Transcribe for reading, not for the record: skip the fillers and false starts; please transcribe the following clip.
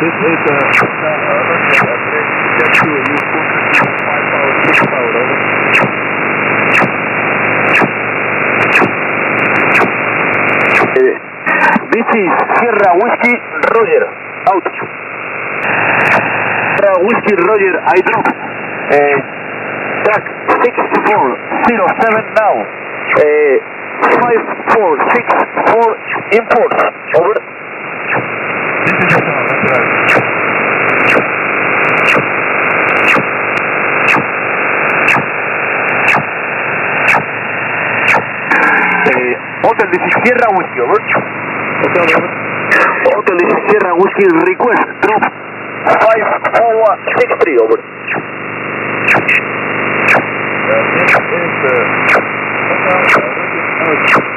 This is get to you 5 power, 6 power, over. This is Sierra Whiskey Roger, out. Sierra Whiskey Roger, I drop. Track 6407 now. 5464 import, over. This is the sound, that's right. Hotel, this is Sierra Whiskey, over. Hotel, this is Sierra Whiskey, request, drop 54163, over. This is